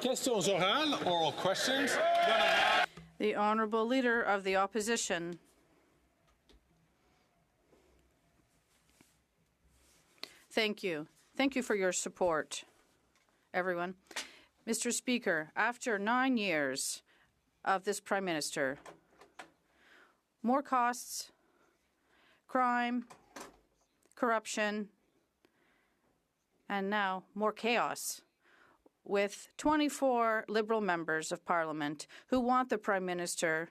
Questions orales, oral questions. The Honourable Leader of the Opposition. Thank you. Thank you for your support, everyone. Mr. Speaker, after 9 years of this Prime Minister, more costs, crime, corruption, and now more chaos, with 24 Liberal members of Parliament who want the Prime Minister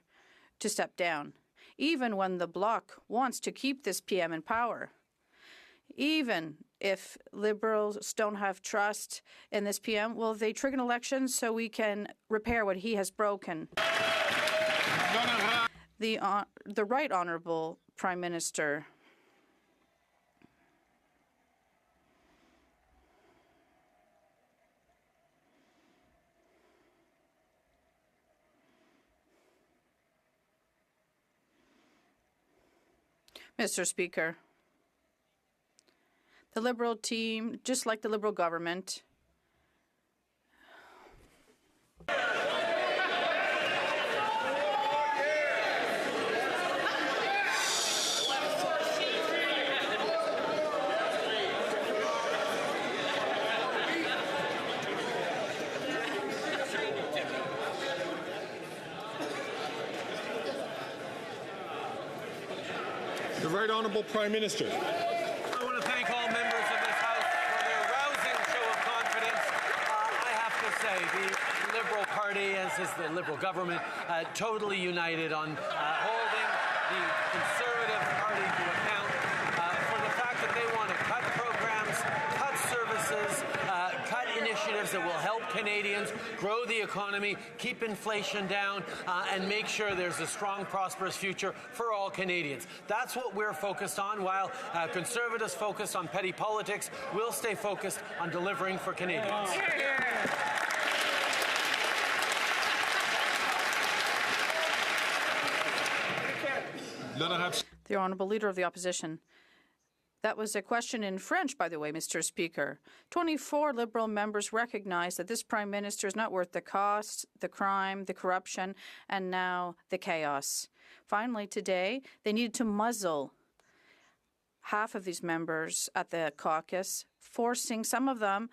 to step down, even when the Bloc wants to keep this PM in power. Even if Liberals don't have trust in this PM, will they trigger an election so we can repair what he has broken? The Right Honourable Prime Minister. Mr. Speaker, the Liberal team, just like the Liberal government, The Right Honourable Prime Minister. I want to thank all members of this House for their rousing show of confidence. I have to say, the Liberal Party, as is the Liberal government, totally united on holding the Conservative Party to account for the fact that they want to cut programs, cut services, cut initiatives that will help Canadians grow the economy, keep inflation down, and make sure there's a strong, prosperous future for all Canadians. That's what we're focused on. While Conservatives focus on petty politics, we'll stay focused on delivering for Canadians. the Honourable Leader of the Opposition. That was a question in French, by the way, Mr. Speaker. 24 Liberal members recognize that this Prime Minister is not worth the cost, the crime, the corruption, and now the chaos. Finally, today, they needed to muzzle half of these members at the caucus, forcing some of them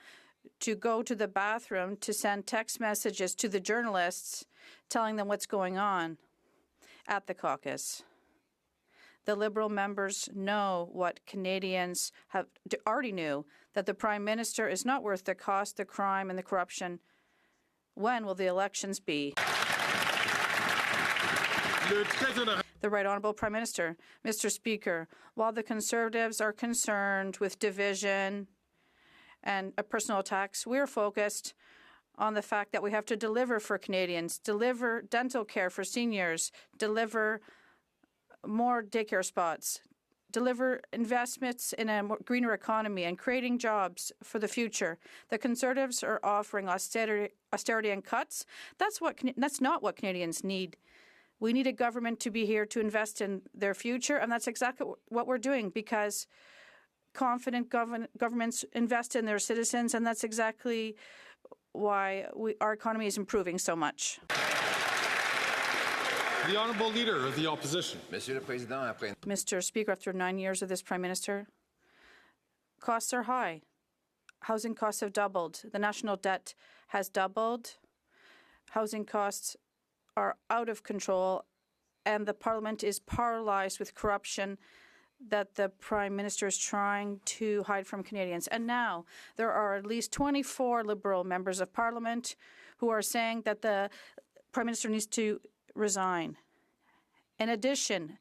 to go to the bathroom to send text messages to the journalists telling them what's going on at the caucus. The Liberal members know what Canadians have already knew, that the Prime Minister is not worth the cost, the crime, and the corruption. When will the elections be? The Right Honourable Prime Minister. Mr. Speaker, while the Conservatives are concerned with division and personal attacks, we're focused on the fact that we have to deliver for Canadians, deliver dental care for seniors, deliver more daycare spots, deliver investments in a greener economy and creating jobs for the future. The Conservatives are offering austerity and cuts. That's not what Canadians need. We need a government to be here to invest in their future, and that's exactly what we're doing, because confident governments invest in their citizens, and that's exactly why our economy is improving so much. The Honourable Leader of the Opposition. Mr. Speaker, after 9 years of this Prime Minister, costs are high. Housing costs have doubled. The national debt has doubled. Housing costs are out of control, and the Parliament is paralyzed with corruption that the Prime Minister is trying to hide from Canadians. And now there are at least 24 Liberal members of Parliament who are saying that the Prime Minister needs to resign. In addition,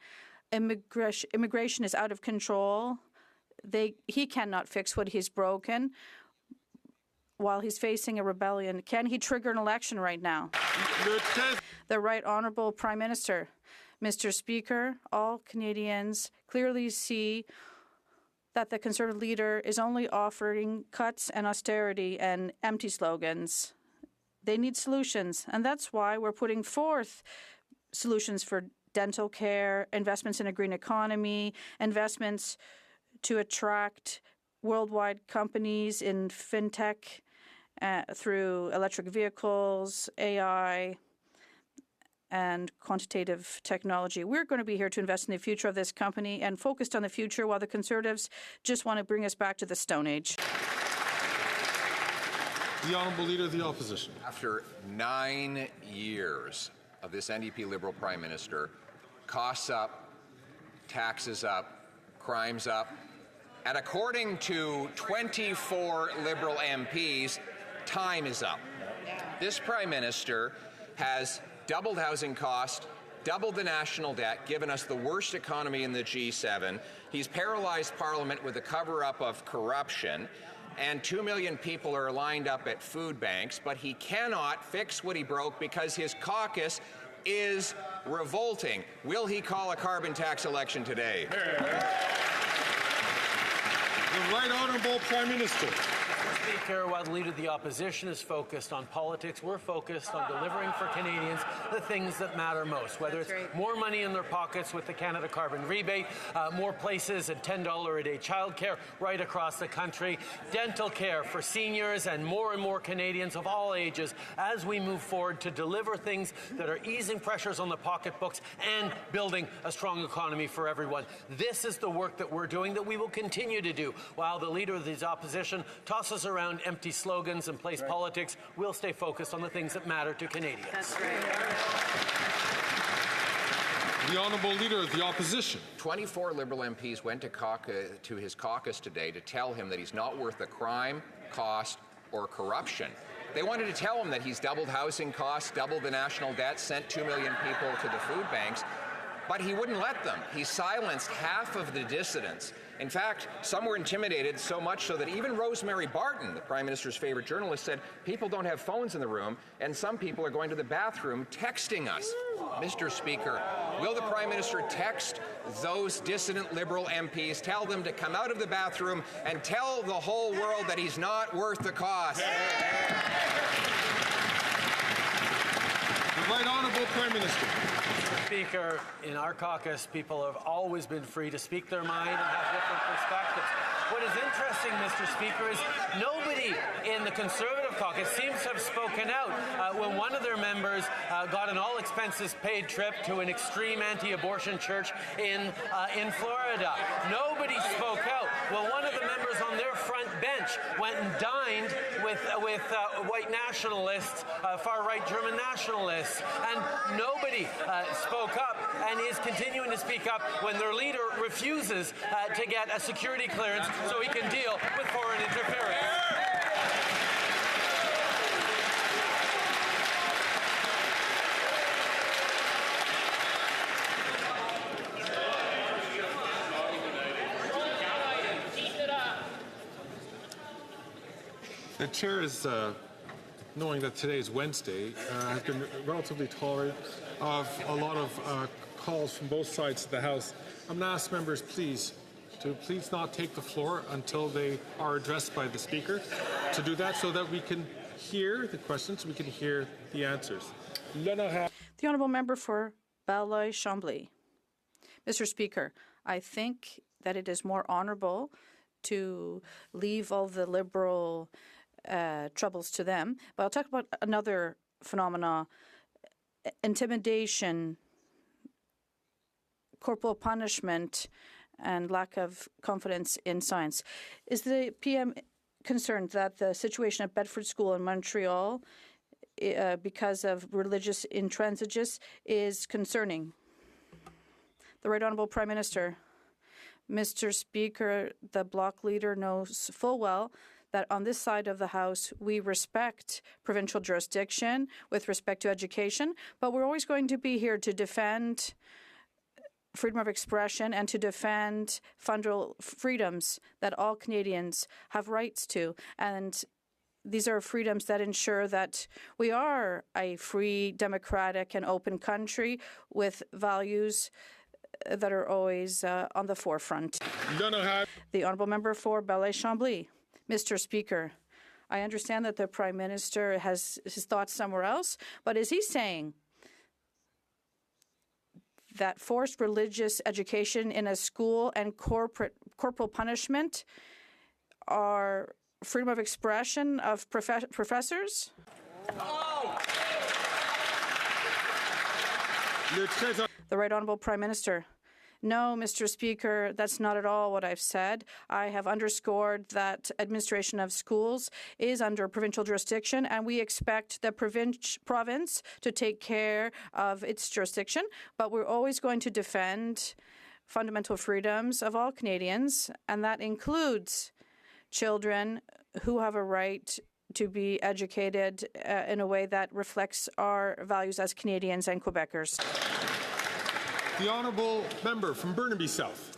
immigration is out of control. He cannot fix what he's broken while he's facing a rebellion. Can he trigger an election right now? The Right Honourable Prime Minister. Mr. Speaker, all Canadians clearly see that the Conservative leader is only offering cuts and austerity and empty slogans. They need solutions, and that's why we're putting forth solutions for dental care, investments in a green economy, investments to attract worldwide companies in fintech through electric vehicles, AI, and quantitative technology. We're going to be here to invest in the future of this company and focused on the future, while the Conservatives just want to bring us back to the Stone Age. The Honourable Leader of the Opposition. After 9 years of this NDP Liberal Prime Minister, costs up, taxes up, crimes up, and according to 24 Liberal MPs, time is up. This Prime Minister has doubled housing costs, doubled the national debt, given us the worst economy in the G7. He's paralyzed Parliament with a cover-up of corruption, and 2 million people are lined up at food banks, but he cannot fix what he broke because his caucus is revolting. Will he call a carbon tax election today? The Right Honourable Prime Minister. Speaker, while the Leader of the Opposition is focused on politics, we're focused on delivering for Canadians the things that matter most, whether it's more money in their pockets with the Canada Carbon Rebate, more places at $10 a day childcare right across the country, dental care for seniors and more Canadians of all ages as we move forward to deliver things that are easing pressures on the pocketbooks and building a strong economy for everyone. This is the work that we're doing, that we will continue to do. While the Leader of the Opposition tosses around empty slogans and plays politics, we'll stay focused on the things that matter to Canadians. That's right. The Honourable Leader of the Opposition. 24 Liberal MPs went to his caucus today to tell him that he's not worth the crime, cost, or corruption. They wanted to tell him that he's doubled housing costs, doubled the national debt, sent 2 million people to the food banks, but he wouldn't let them. He silenced half of the dissidents. In fact, some were intimidated so much so that even Rosemary Barton, the Prime Minister's favorite journalist, said people don't have phones in the room and some people are going to the bathroom texting us. Mr. Speaker, will the Prime Minister text those dissident Liberal MPs, tell them to come out of the bathroom and tell the whole world that he's not worth the cost? The Right Honourable Prime Minister. Speaker, in our caucus, people have always been free to speak their mind and have different perspectives. What is interesting, Mr. Speaker, is nobody in the Conservative caucus seems to have spoken out when one of their members got an all-expenses-paid trip to an extreme anti-abortion church in Florida. Nobody spoke out. Well, one of the members on their front bench went and dined with white nationalists, far-right German nationalists, and nobody spoke up and is continuing to speak up when their leader refuses to get a security clearance so he can deal with foreign interference. The Chair is, knowing that today is Wednesday, has been relatively tolerant of a lot of calls from both sides of the House. I'm going to ask members, please not take the floor until they are addressed by the Speaker, to do that so that we can hear the questions, we can hear the answers. The Honourable Member for Belleuil-Chambly. Mr. Speaker, I think that it is more honourable to leave all the Liberal troubles to them. But I'll talk about another phenomena: intimidation, corporal punishment, and lack of confidence in science. Is the PM concerned that the situation at Bedford School in Montreal, because of religious intransigence, is concerning? The Right Honourable Prime Minister. Mr. Speaker, the Bloc Leader knows full well that on this side of the House, we respect provincial jurisdiction with respect to education, but we're always going to be here to defend freedom of expression and to defend fundamental freedoms that all Canadians have rights to. And these are freedoms that ensure that we are a free, democratic, and open country with values that are always on the forefront. The Honourable Member for Belleuil-Chambly. Mr. Speaker, I understand that the Prime Minister has his thoughts somewhere else, but is he saying that forced religious education in a school and corporal punishment are freedom of expression of professors? The Right Honourable Prime Minister. No, Mr. Speaker, that's not at all what I've said. I have underscored that administration of schools is under provincial jurisdiction, and we expect the province to take care of its jurisdiction, but we're always going to defend fundamental freedoms of all Canadians, and that includes children who have a right to be educated in a way that reflects our values as Canadians and Quebecers. The honourable member from Burnaby South.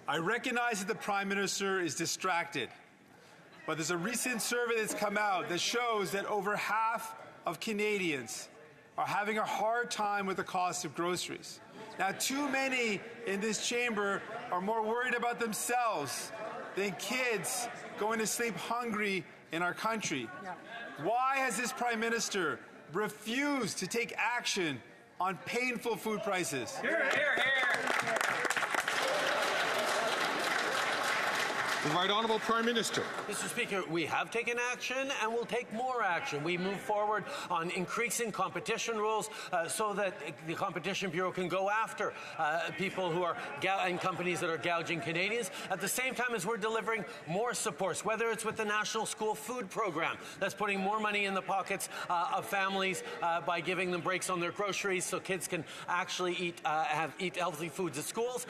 I recognize that the Prime Minister is distracted, but there's a recent survey that's come out that shows that over half of Canadians are having a hard time with the cost of groceries. Now, too many in this chamber are more worried about themselves than kids going to sleep hungry in our country. Why has this Prime Minister refused to take action on painful food prices? Hear, hear, hear. The Right Honourable Prime Minister. Mr. Speaker, we have taken action and will take more action. We move forward on increasing competition rules so that the Competition Bureau can go after people who are and companies that are gouging Canadians, at the same time as we're delivering more supports, whether it's with the National School Food Program that's putting more money in the pockets of families by giving them breaks on their groceries so kids can actually eat healthy foods at schools,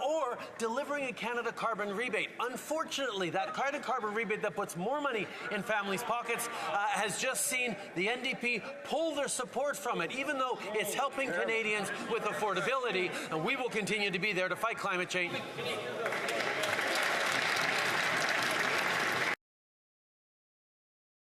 or delivering a Canada carbon rebate. Unfortunately, that Canada carbon rebate that puts more money in families' pockets has just seen the NDP pull their support from it, even though it's helping Canadians with affordability, and we will continue to be there to fight climate change.